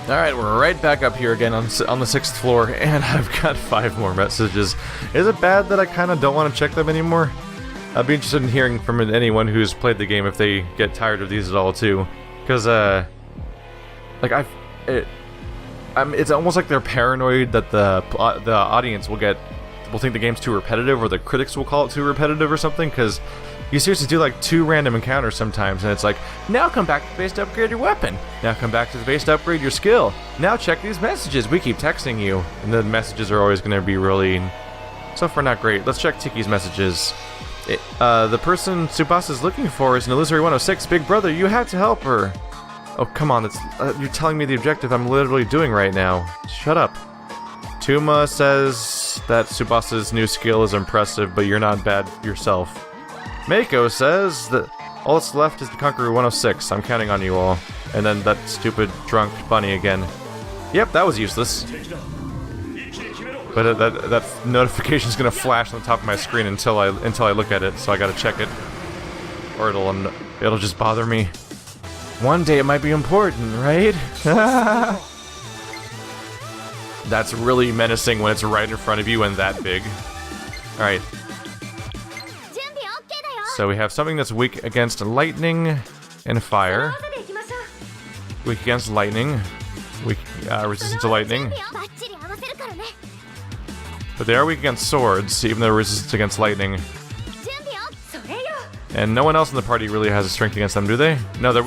Alright, we're right back up here again on the 6th floor, and I've got 5 more messages. Is it bad that I kind of don't want to check them anymore? I'd be interested in hearing from anyone who's played the game if they get tired of these at all, too. Because, like, it's almost like they're paranoid that the audience will think the game's too repetitive, or the critics will call it too repetitive or something, because you seriously do like 2 random encounters sometimes, and it's like, now come back to the base to upgrade your weapon. Now come back to the base to upgrade your skill. Now check these messages. We keep texting you. And the messages are always going to be really, so far not great. Let's check Tiki's messages. The person Tsubasa's looking for is an Illusory 106. Big brother, you have to help her. Oh, come on. You're telling me the objective I'm literally doing right now. Shut up. Tuma says that Tsubasa's new skill is impressive, but you're not bad yourself. Mako says that all that's left is the Conqueror 106. I'm counting on you all. And then that stupid drunk bunny again. Yep, that was useless. But that notification's gonna flash on the top of my screen until I look at it, so I gotta check it, or it'll just bother me. One day it might be important, right? That's really menacing when it's right in front of you and that big. All right. So we have something that's weak against lightning and fire. Weak against lightning. Weak resistant to lightning. But they are weak against swords, even though they're resistant against lightning. And no one else in the party really has a strength against them, do they? No, they're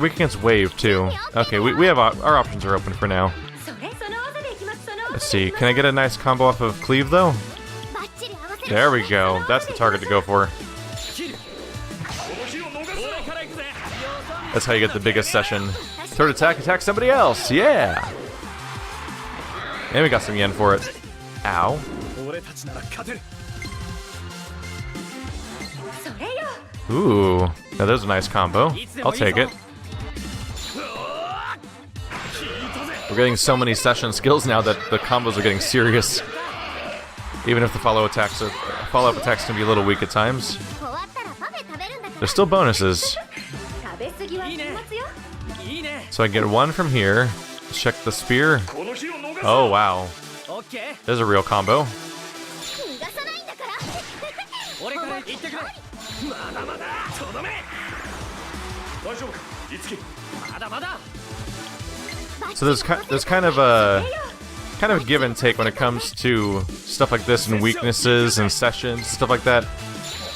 weak against wave too. Okay, we have our options are open for now. Let's see. Can I get a nice combo off of cleave though? There we go. That's the target to go for. That's how you get the biggest session. Third attack somebody else. Yeah. And we got some yen for it. Ow. Ooh. Now there's a nice combo. I'll take it. We're getting so many session skills now that the combos are getting serious. Even if the follow-up attacks can be a little weak at times. There's still bonuses. So I get 1 from here. Let's check the spear. Oh wow. There's a real combo. So there's kind of a give and take when it comes to stuff like this and weaknesses and sessions, stuff like that.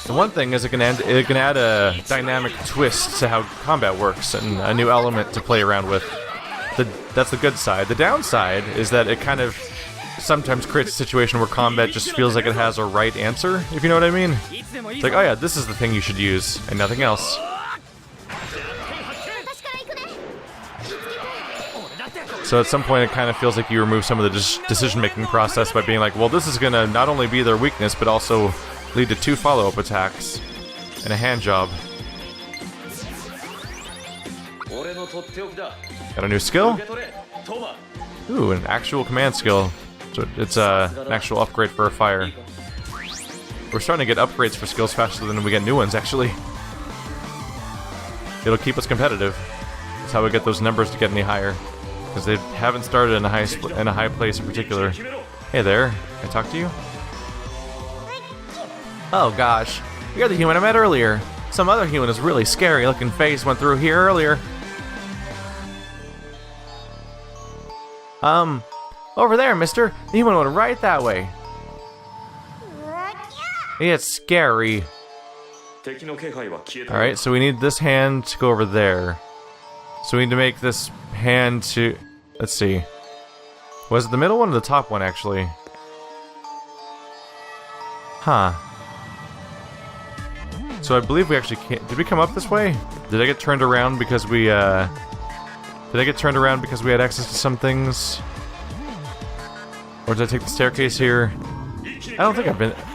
The one thing is it can add a dynamic twist to how combat works and a new element to play around with. That's the good side. The downside is that it kind of sometimes creates a situation where combat just feels like it has a right answer, if you know what I mean. It's like, oh yeah, this is the thing you should use, and nothing else. So at some point it kind of feels like you remove some of the decision-making process by being like, well, this is gonna not only be their weakness, but also lead to 2 follow-up attacks and a hand job. Got a new skill? Ooh, an actual command skill. So it's an actual upgrade for a fire. We're starting to get upgrades for skills faster than we get new ones, actually. It'll keep us competitive. That's how we get those numbers to get any higher. Because they haven't started in a high place in particular. Hey there, can I talk to you? Oh gosh, you're the human I met earlier. Some other human with really scary looking face went through here earlier. Over there, mister. The human went right that way. It's scary. Alright, so we need this hand to go over there. So we need to make this hand to... Let's see. Was it the middle one or the top one, actually? Huh. So I believe we actually can't... Did we come up this way? Did I get turned around because we, Did I get turned around because we had access to some things? Or did I take the staircase here? I don't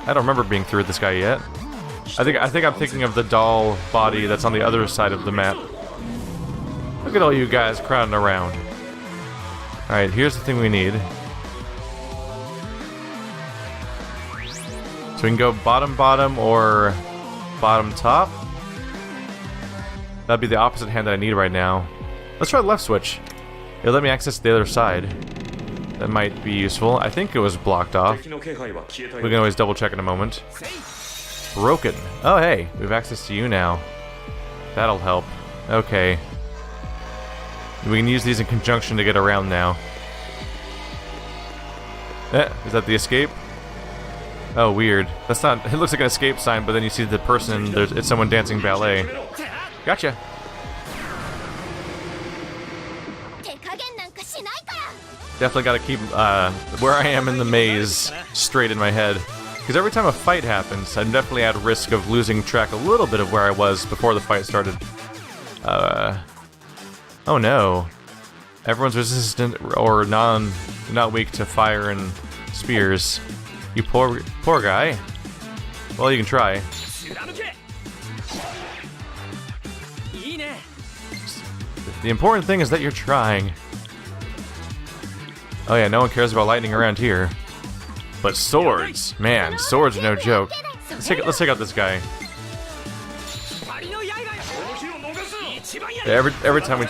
remember being through this guy yet. I think I'm thinking of the doll body that's on the other side of the map. Look at all you guys crowding around. Alright, here's the thing we need. So we can go bottom or bottom top. That'd be the opposite hand that I need right now. Let's try the left switch. It'll let me access the other side. That might be useful. I think it was blocked off. We can always double check in a moment. Broken. Oh hey, we have access to you now. That'll help. Okay. We can use these in conjunction to get around now. Is that the escape? Oh, weird. That's not... It looks like an escape sign, but then you see the person and it's someone dancing ballet. Gotcha. Definitely gotta keep where I am in the maze straight in my head. Because every time a fight happens, I'm definitely at risk of losing track a little bit of where I was before the fight started. Oh no. Everyone's resistant or not weak to fire and spears. You poor guy. Well, you can try. The important thing is that you're trying. Oh yeah, no one cares about lightning around here. But swords, man, swords are no joke. Let's take out this guy. Yeah, every time we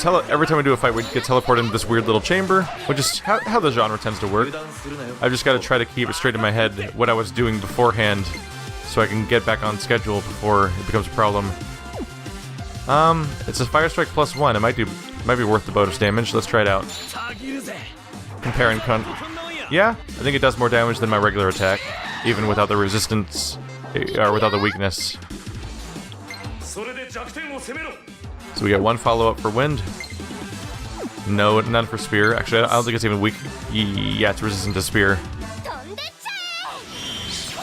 do a fight, we get teleported into this weird little chamber, which is how the genre tends to work. I've just got to try to keep it straight in my head what I was doing beforehand, so I can get back on schedule before it becomes a problem. It's a fire strike +1. It might be worth the bonus damage. Let's try it out. Compare and yeah, I think it does more damage than my regular attack, even without the resistance or without the weakness. So we get one follow-up for wind. No, none for spear. Actually, I don't think it's even weak. Yeah, it's resistant to spear.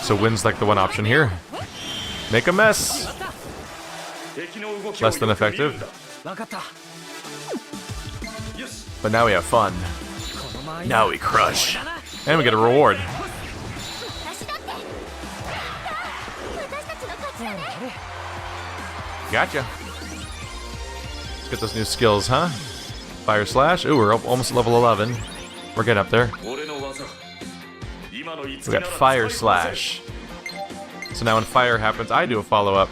So wind's like the one option here. Make a mess. Less than effective. But now we have fun. Now we crush. And we get a reward. Gotcha. Let's get those new skills, huh? Fire Slash. Ooh, we're almost level 11. We're getting up there. We got Fire Slash. So now when fire happens, I do a follow-up.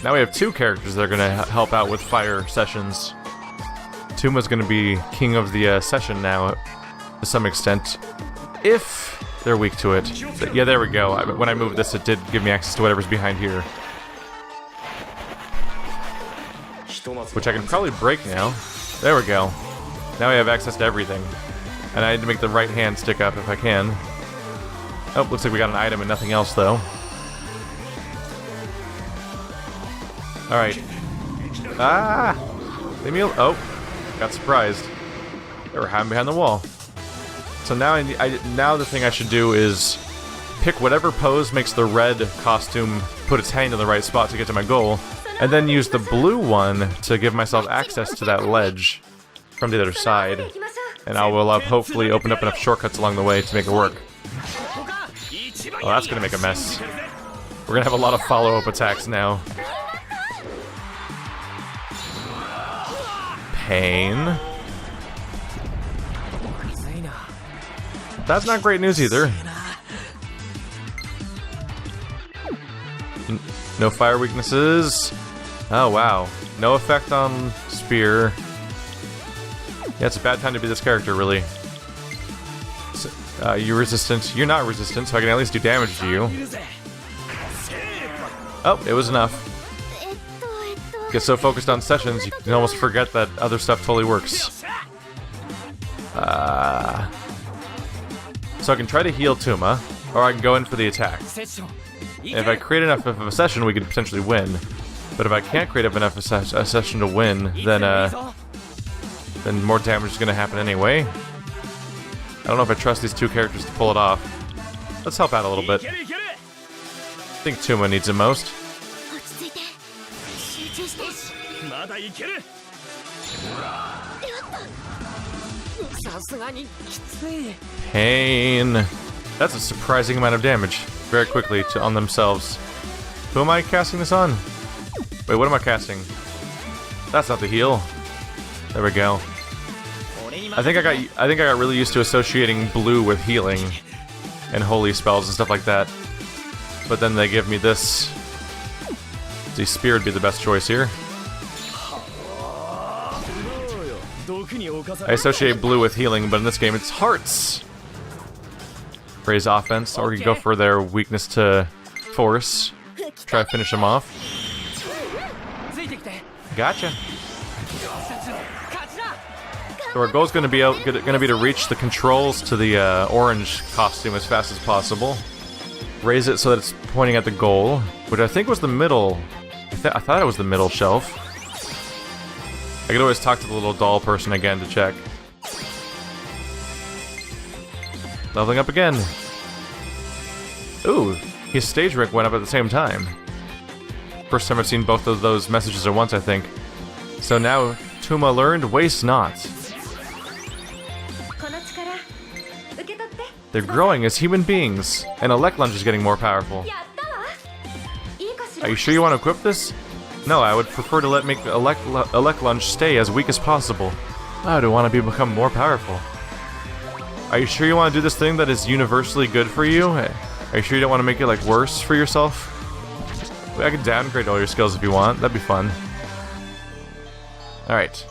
Now we have two characters that are going to help out with fire sessions. Tuma's going to be king of the session now, to some extent. If they're weak to it. Yeah, there we go. When I moved this, it did give me access to whatever's behind here. Which I can probably break now. There we go. Now I have access to everything. And I need to make the right hand stick up if I can. Oh, looks like we got an item and nothing else, though. Alright. Ah! Leave me alone. Oh! Got surprised. They were hiding behind the wall. So now now the thing I should do is pick whatever pose makes the red costume put its hand in the right spot to get to my goal, and then use the blue one to give myself access to that ledge from the other side. And I will hopefully open up enough shortcuts along the way to make it work. Oh, that's gonna make a mess. We're gonna have a lot of follow-up attacks now. Pain. That's not great news either. No fire weaknesses. Oh wow. No effect on spear. Yeah, it's a bad time to be this character, really. So, you're resistant. You're not resistant, so I can at least do damage to you. Oh, it was enough. Get so focused on sessions, you can almost forget that other stuff totally works. So I can try to heal Tuma, or I can go in for the attack. If I create enough of a session, we could potentially win. But if I can't create up enough of a session to win, then more damage is going to happen anyway. I don't know if I trust these two characters to pull it off. Let's help out a little bit. I think Tuma needs it most. Pain. That's a surprising amount of damage. Very quickly on themselves. Who am I casting this on? Wait, what am I casting? That's not the heal. There we go. I think I got really used to associating blue with healing and holy spells and stuff like that. But then they give me this. The spear would be the best choice here. I associate blue with healing, but in this game it's hearts. Raise offense, or you go for their weakness to force. Try to finish them off. Gotcha. So our goal is going to be to reach the controls to the orange costume as fast as possible. Raise it so that it's pointing at the goal, which I think was the middle. I thought it was the middle shelf. I could always talk to the little doll person again to check. Leveling up again. Ooh, his stage rank went up at the same time. First time I've seen both of those messages at once, I think. So now, Tuma learned, waste not. They're growing as human beings, and Elect Lunge is getting more powerful. Are you sure you want to equip this? No, I would prefer to make Elect Lunge stay as weak as possible. I do want to become more powerful. Are you sure you want to do this thing that is universally good for you? Are you sure you don't want to make it, like, worse for yourself? I could downgrade all your skills if you want. That'd be fun. Alright.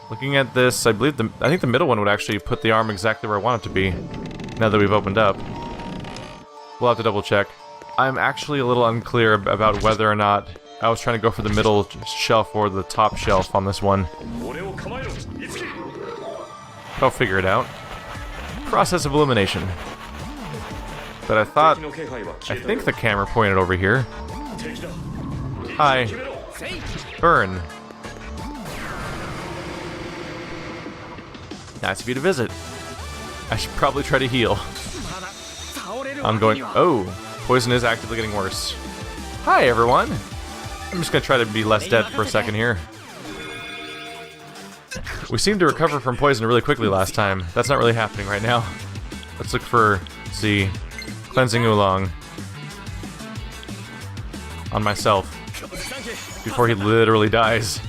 Looking at this, I think the middle one would actually put the arm exactly where I want it to be, now that we've opened up. We'll have to double check. I'm actually a little unclear about whether or not I was trying to go for the middle shelf or the top shelf on this one. I'll figure it out. Process of elimination. But I think the camera pointed over here. Hi. Burn. Nice of you to visit. I should probably try to heal. I'm going... Oh! Poison is actively getting worse. Hi, everyone! I'm just gonna try to be less dead for a second here. We seemed to recover from poison really quickly last time. That's not really happening right now. Let's look for... Let's see... Cleansing Oolong. On myself. Before he literally dies.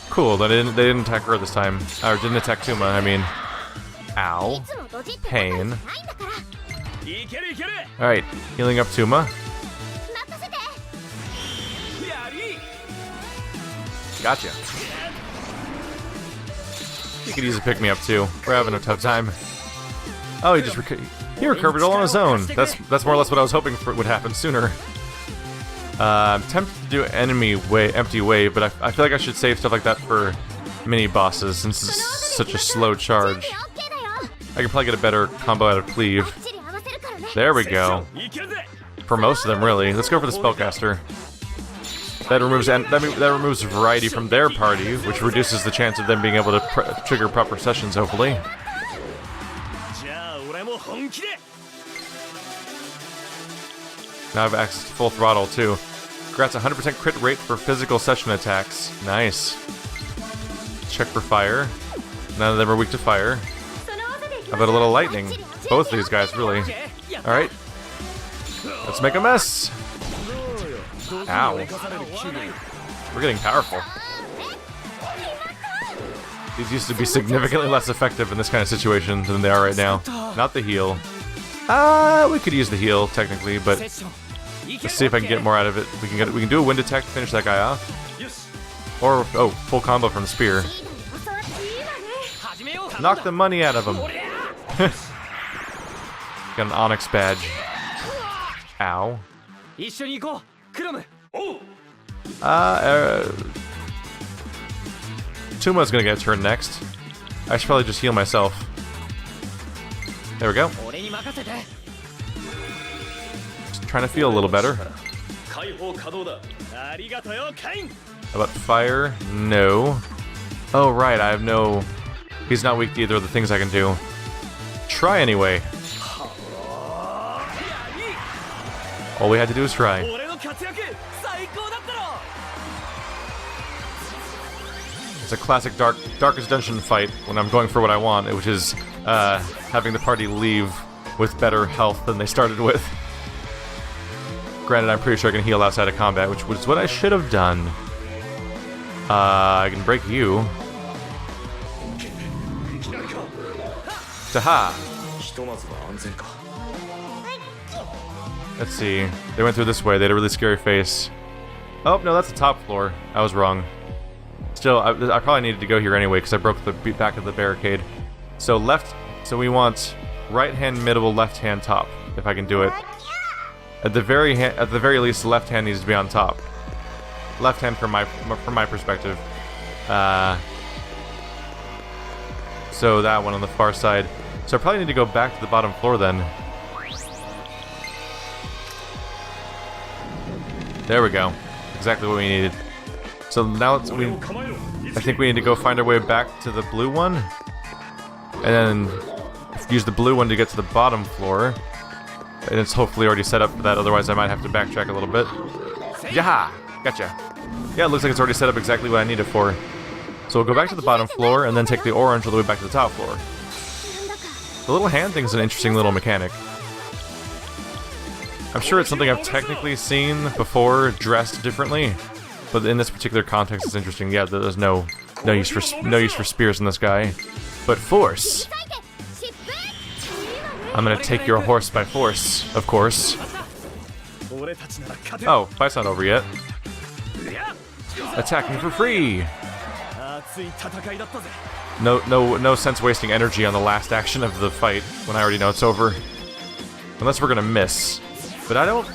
Cool, they didn't attack her this time. Or didn't attack Tuma, I mean. Ow. Pain. Alright, healing up Tuma. Gotcha. You could easily pick me up too. We're having a tough time. Oh, he recovered all on his own. That's more or less what I was hoping for would happen sooner. I'm tempted to do empty wave, but I feel like I should save stuff like that for mini bosses since it's such a slow charge. I could probably get a better combo out of cleave. There we go. For most of them, really. Let's go for the spellcaster. That removes variety from their party, which reduces the chance of them being able to trigger proper sessions, hopefully. Now I've access to full throttle too. Grants 100% crit rate for physical session attacks. Nice. Check for fire. None of them are weak to fire. How about a little lightning? Both of these guys, really. Alright. Let's make a mess! Ow. We're getting powerful. These used to be significantly less effective in this kind of situation than they are right now. Not the heal. We could use the heal, technically, but let's see if I can get more out of it. We can do a wind attack to finish that guy off. Or, oh, full combo from the spear. Knock the money out of him. Got an Onyx badge. Ow. Tuma's gonna get a turn next. I should probably just heal myself. There we go. Just trying to feel a little better. How about fire? No. Oh, right, I have no... He's not weak to either of the things I can do. Try anyway. All we had to do was try. It's a classic Darkest Dungeon fight when I'm going for what I want, which is having the party leave with better health than they started with. Granted, I'm pretty sure I can heal outside of combat, which was what I should have done. I can break you. Taha! Let's see. They went through this way. They had a really scary face. Oh, no, that's the top floor. I was wrong. Still, I probably needed to go here anyway because I broke the back of the barricade. So left. So we want right hand, middle, left hand, top. If I can do it. At the very least, left hand needs to be on top. Left hand from my perspective. So that one on the far side. So I probably need to go back to the bottom floor then. There we go. Exactly what we needed. So now I think we need to go find our way back to the blue one. And then use the blue one to get to the bottom floor. And it's hopefully already set up for that, otherwise I might have to backtrack a little bit. Yaha! Gotcha. Yeah, it looks like it's already set up exactly what I need it for. So we'll go back to the bottom floor, and then take the orange all the way back to the top floor. The little hand thing's an interesting little mechanic. I'm sure it's something I've technically seen before, dressed differently, but in this particular context it's interesting. Yeah, there's no use for spears in this guy. But force! I'm gonna take your horse by force, of course. Oh, fight's not over yet. Attack me for free! No sense wasting energy on the last action of the fight when I already know it's over. Unless we're gonna miss. But I don't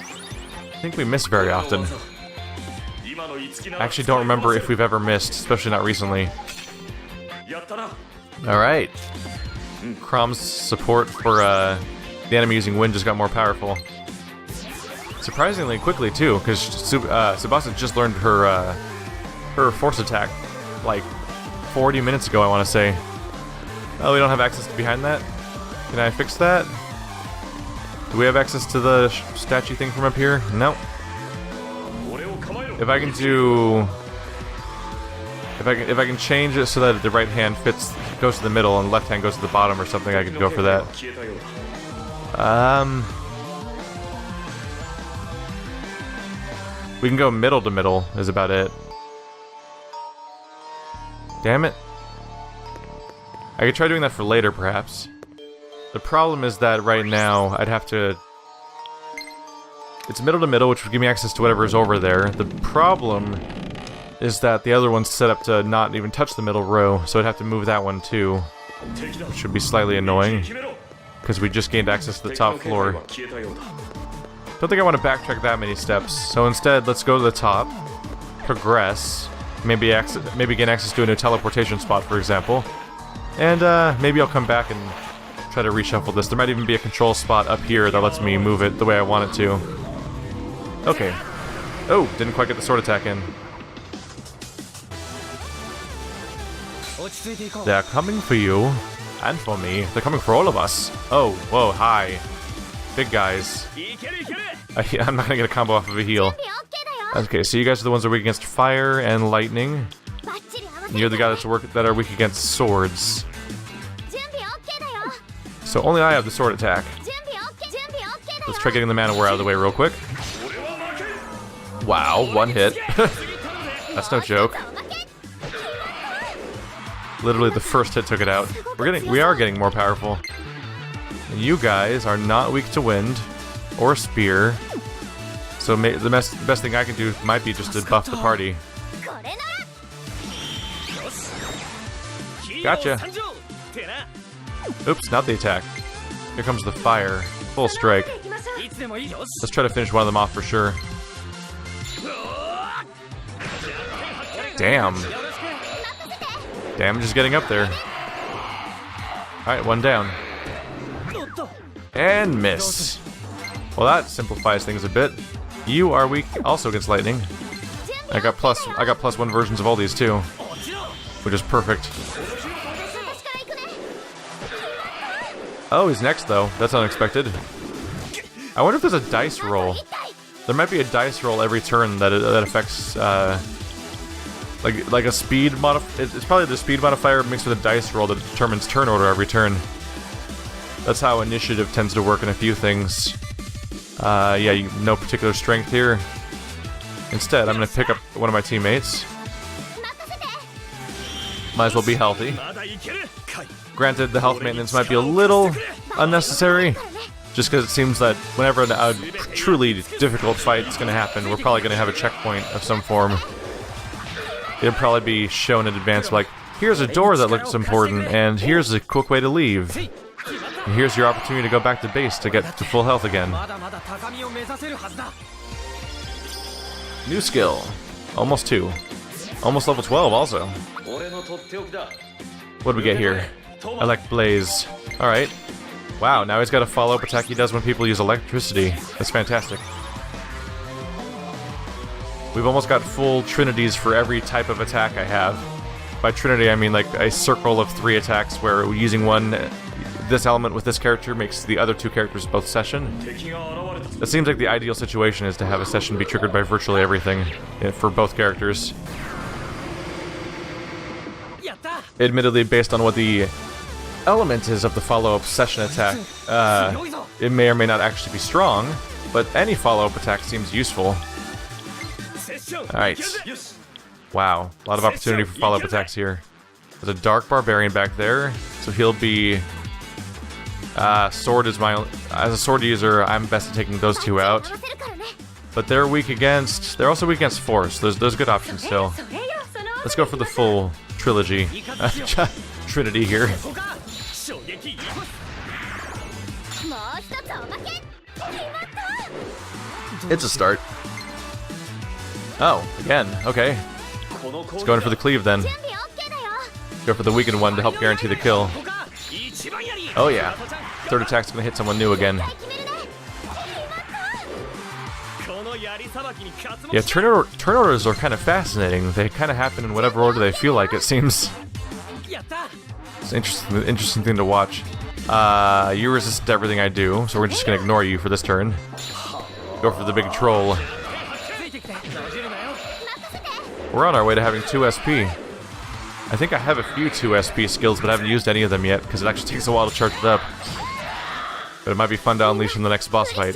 think we miss very often. I actually don't remember if we've ever missed, especially not recently. Alright. Crom's support for the enemy using wind just got more powerful. Surprisingly quickly too, because Tsubasa just learned her force attack like 40 minutes ago, I want to say. Oh, we don't have access to behind that? Can I fix that? Do we have access to the statue thing from up here? No. If I can do... If I can change it so that the right hand goes to the middle and left hand goes to the bottom or something, I could go for that. We can go middle to middle is about it. Damn it. I could try doing that for later, perhaps. The problem is that right now, I'd have to... It's middle to middle, which would give me access to whatever is over there. The problem is that the other one's set up to not even touch the middle row, so I'd have to move that one too. Which would be slightly annoying, because we just gained access to the top floor. Don't think I want to backtrack that many steps, so instead, let's go to the top, progress, maybe gain access to a new teleportation spot, for example, and maybe I'll come back and try to reshuffle this. There might even be a control spot up here that lets me move it the way I want it to. Okay. Oh, didn't quite get the sword attack in. They're coming for you, and for me. They're coming for all of us. Oh, whoa, hi. Big guys. I'm not gonna get a combo off of a heal. Okay, so you guys are the ones that are weak against fire and lightning. And you're the guys that are weak against swords. So only I have the sword attack. Let's try getting the mana war out of the way real quick. Wow, one hit. That's no joke. Literally the first hit took it out. We are getting more powerful. And you guys are not weak to wind or spear. So the best thing I can do might be just to buff the party. Gotcha. Oops, not the attack. Here comes the fire. Full strike. Let's try to finish one of them off for sure. Damn. Damage is getting up there. Alright, one down. And miss. Well, that simplifies things a bit. You are weak also against lightning. I got +1 versions of all these too, which is perfect. Oh, he's next though. That's unexpected. I wonder if there's a dice roll. There might be a dice roll every turn that affects like a speed modifier. It's probably the speed modifier mixed with a dice roll that determines turn order every turn. That's how initiative tends to work in a few things. Yeah, no particular strength here. Instead, I'm gonna pick up one of my teammates. Might as well be healthy. Granted, the health maintenance might be a little unnecessary, Just because it seems that whenever a truly difficult fight is going to happen, we're probably going to have a checkpoint of some form. It'll probably be shown in advance, like, here's a door that looks important, and here's a quick way to leave. And here's your opportunity to go back to base to get to full health again. New skill. Almost 2. Almost level 12 also. What do we get here? Elect Blaze. Alright. Wow, now he's got a follow-up attack he does when people use electricity. That's fantastic. We've almost got full trinities for every type of attack I have. By trinity, I mean like a circle of 3 attacks where using this element with this character makes the other 2 characters both session. It seems like the ideal situation is to have a session be triggered by virtually everything for both characters. Admittedly, based on what the element is of the follow-up session attack, it may or may not actually be strong, but any follow-up attack seems useful. Alright. Wow, a lot of opportunity for follow-up attacks here. There's a Dark Barbarian back there, so he'll be... sword is my... As a sword user, I'm best at taking those 2 out. But they're weak against... They're also weak against force. There's good options still. Let's go for the full trilogy. Trinity here. It's a start. Oh, again. Okay. Let's go in for the cleave then. Go for the weakened one to help guarantee the kill. Oh yeah. Third attack's gonna hit someone new again. Yeah, turn orders are kind of fascinating. They kind of happen in whatever order they feel like, it seems. It's an interesting thing to watch. You resist everything I do, so we're just gonna ignore you for this turn. Go for the big troll. We're on our way to having 2 SP. I think I have a few 2 SP skills, but I haven't used any of them yet, because it actually takes a while to charge it up. But it might be fun to unleash in the next boss fight.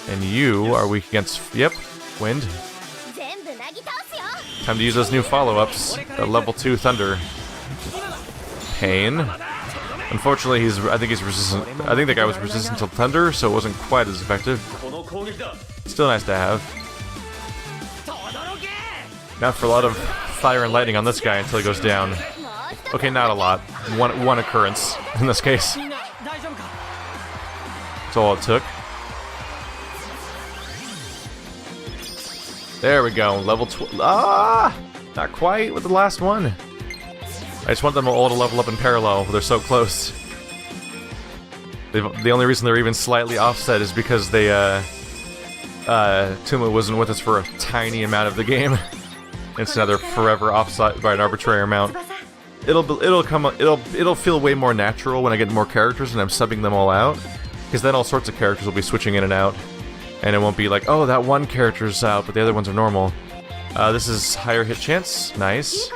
And you are weak against... Yep, wind. Time to use those new follow-ups. The level 2 thunder. Pain. Unfortunately, I think he's resistant. I think the guy was resistant to thunder, so it wasn't quite as effective. Still nice to have. Now for a lot of fire and lightning on this guy until he goes down. Okay, not a lot. One occurrence in this case. That's all it took. There we go. Level 12. Ah! Not quite with the last one. I just want them all to level up in parallel. They're so close. The only reason they're even slightly offset is because they, Tuma wasn't with us for a tiny amount of the game. It's another forever offset by an arbitrary amount. It'll feel way more natural when I get more characters and I'm subbing them all out, because then all sorts of characters will be switching in and out, and it won't be like, oh, that one character's out, but the other ones are normal. This is higher hit chance. Nice.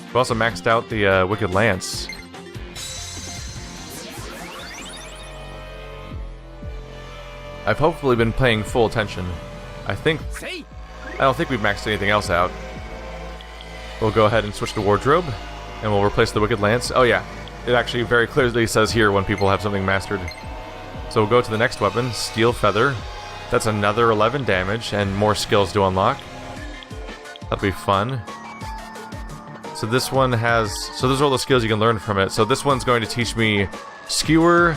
We've also maxed out the Wicked Lance. I've hopefully been paying full attention. I don't think we've maxed anything else out. We'll go ahead and switch to Wardrobe, and we'll replace the Wicked Lance. Oh yeah, it actually very clearly says here when people have something mastered. So we'll go to the next weapon, Steel Feather. That's another 11 damage, and more skills to unlock. That'll be fun. So this one has... So those are all the skills you can learn from it. So this one's going to teach me Skewer,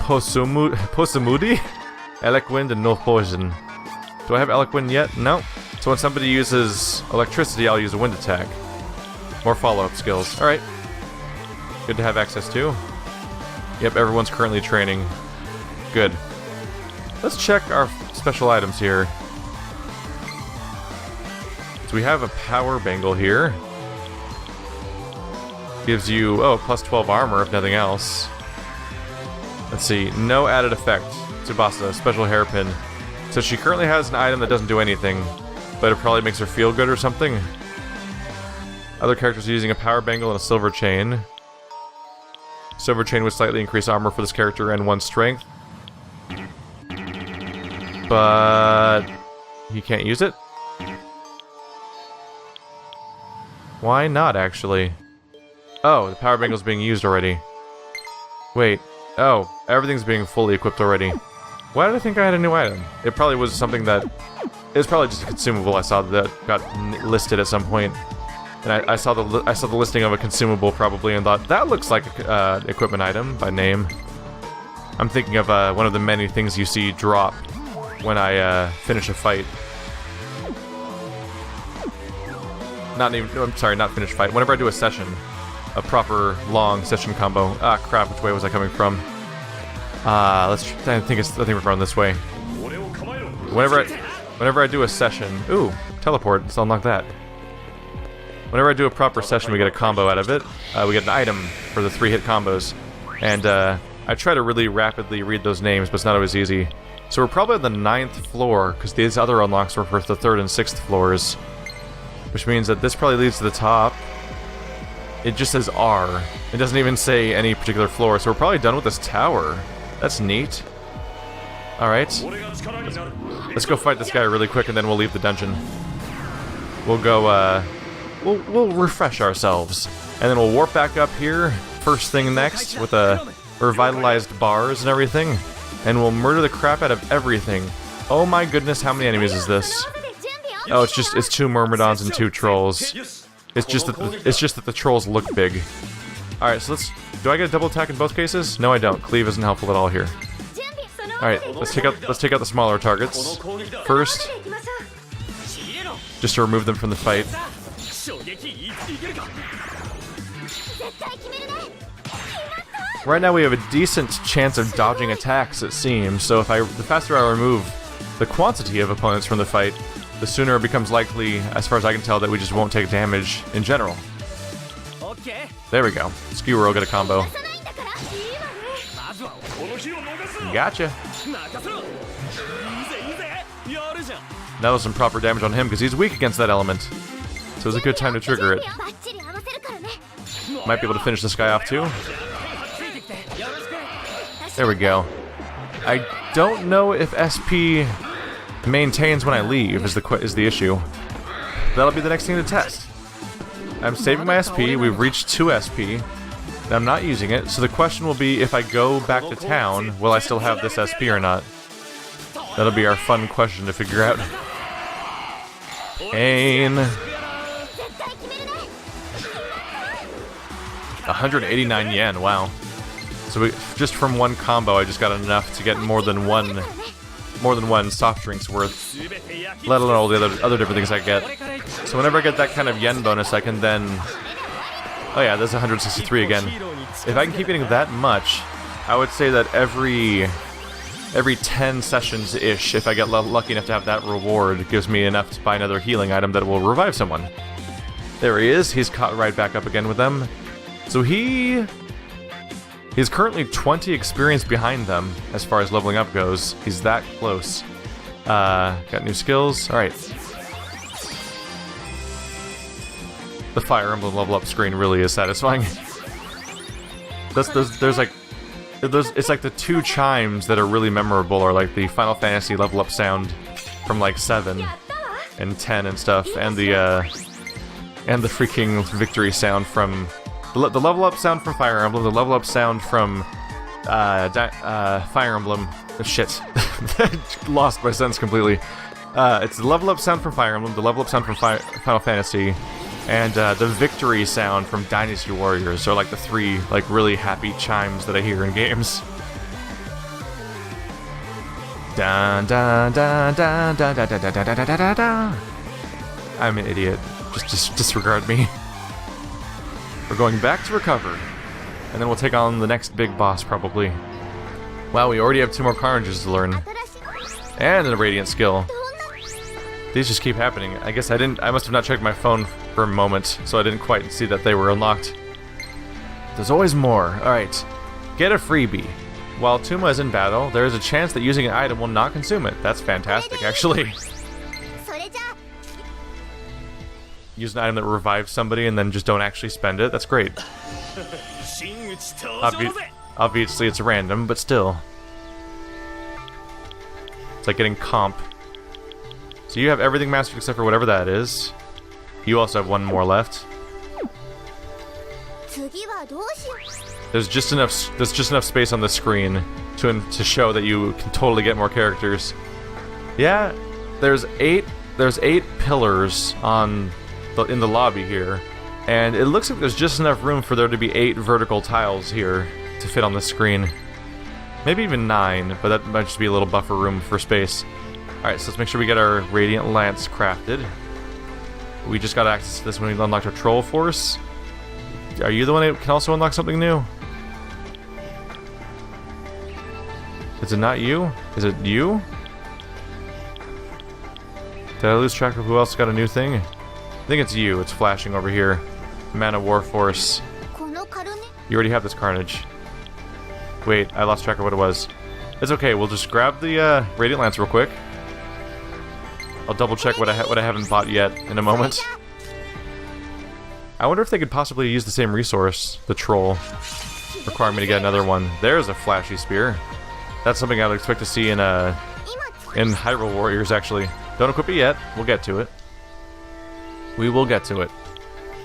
Posumudi, Eloquent, and No Poison. Do I have Eloquent yet? No. So when somebody uses electricity, I'll use a wind attack. More follow-up skills. Alright. Good to have access to. Yep, everyone's currently training. Good. Let's check our special items here. So we have a power bangle here. Gives you, oh, plus 12 armor if nothing else. Let's see, no added effect. Tsubasa, special hairpin. So she currently has an item that doesn't do anything, but it probably makes her feel good or something. Other characters are using a power bangle and a silver chain. Silver chain would slightly increase armor for this character and 1 strength. But he can't use it? Why not, actually? Oh, the power bangle's being used already. Wait. Oh, everything's being fully equipped already. Why did I think I had a new item? It probably was something that... It was probably just a consumable I saw that got listed at some point. And I saw the listing of a consumable probably and thought, that looks like an equipment item by name. I'm thinking of one of the many things you see drop when I finish a fight. I'm sorry, not finish fight. Whenever I do a session. A proper long session combo. Ah, crap, which way was I coming from? I think we're going this way. Whenever I do a session... Ooh, teleport, let's unlock that. Whenever I do a proper session, we get a combo out of it. We get an item for the 3-hit combos. And I try to really rapidly read those names, but it's not always easy. So we're probably on the 9th floor, because these other unlocks were for the 3rd and 6th floors. Which means that this probably leads to the top. It just says R. It doesn't even say any particular floor, so we're probably done with this tower. That's neat. Alright. Let's go fight this guy really quick, and then we'll leave the dungeon. We'll go, We'll refresh ourselves. And then we'll warp back up here, first thing next, with revitalized bars and everything. And we'll murder the crap out of everything. Oh my goodness, how many enemies is this? Oh, it's 2 Myrmidons and 2 trolls. It's just that the trolls look big. Alright, so do I get a double attack in both cases? No, I don't. Cleave isn't helpful at all here. Alright, let's take out the smaller targets. First, just to remove them from the fight. Right now we have a decent chance of dodging attacks, it seems, so the faster I remove the quantity of opponents from the fight, the sooner it becomes likely, as far as I can tell, that we just won't take damage in general. There we go. Skewer will get a combo. Gotcha. That was some proper damage on him, because he's weak against that element. So it was a good time to trigger it. Might be able to finish this guy off too. There we go. I don't know if SP maintains when I leave is the issue. That'll be the next thing to test. I'm saving my SP, we've reached 2 SP, and I'm not using it, so the question will be if I go back to town, will I still have this SP or not? That'll be our fun question to figure out. Pain. 189 yen, wow. So just from one combo I just got enough to get more than one soft drinks worth, let alone all the other different things I get. So whenever I get that kind of yen bonus, I can then... Oh yeah, there's 163 again. If I can keep getting that much, I would say that every 10 sessions-ish, if I get lucky enough to have that reward, gives me enough to buy another healing item that will revive someone. There he is, he's caught right back up again with them. So he's currently 20 experience behind them, as far as leveling up goes. He's that close. Got new skills. Alright. The Fire Emblem level up screen really is satisfying. It's like the 2 chimes that are really memorable are like the Final Fantasy level up sound from like 7 and 10 and stuff, and the freaking victory sound from the level up sound from Fire Emblem, the level up sound from Fire Emblem. Shit, lost my sense completely. It's the level up sound from Fire Emblem, the level up sound from Final Fantasy, and the victory sound from Dynasty Warriors. So like the 3 like really happy chimes that I hear in games. Dun dun dun dun dun dun dun dun dun dun dun dun. I'm an idiot. Just disregard me. We're going back to recover, and then we'll take on the next big boss probably. Wow, we already have 2 more carnages to learn, and a radiant skill. These just keep happening. I guess I must have not checked my phone for a moment, so I didn't quite see that they were unlocked. There's always more. Alright. Get a freebie. While Tuma is in battle, there is a chance that using an item will not consume it. That's fantastic, actually. Use an item that revives somebody and then just don't actually spend it. That's great. Obviously it's random, but still. It's like getting comp. So you have everything mastered except for whatever that is. You also have 1 more left. There's just enough space on the screen to show that you can totally get more characters. Yeah, there's eight pillars in the lobby here, and it looks like there's just enough room for there to be 8 vertical tiles here to fit on the screen. Maybe even 9, but that might just be a little buffer room for space. Alright, so let's make sure we get our Radiant Lance crafted. We just got access to this when we unlocked our Troll Force. Are you the one that can also unlock something new? Is it not you? Is it you? Did I lose track of who else got a new thing? I think it's you. It's flashing over here. Mana War Force. You already have this Carnage. Wait, I lost track of what it was. It's okay, we'll just grab the Radiant Lance real quick. I'll double check what I haven't bought yet in a moment. I wonder if they could possibly use the same resource, the troll, requiring me to get another one. There's a flashy spear. That's something I would expect to see in Hyrule Warriors, actually. Don't equip it yet. We'll get to it. We will get to it.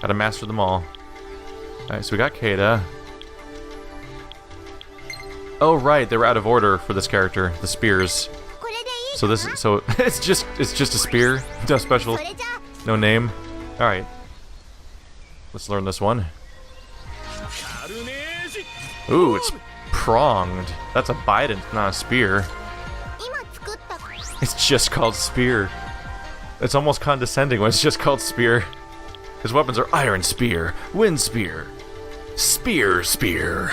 Gotta master them all. Alright, so we got Keita. Oh right, they were out of order for this character, the spears. So it's just a spear, no special, no name. All right, let's learn this one. Ooh, it's pronged. That's a bident, not a spear. It's just called spear. It's almost condescending when it's just called spear. His weapons are Iron Spear, Wind Spear, Spear.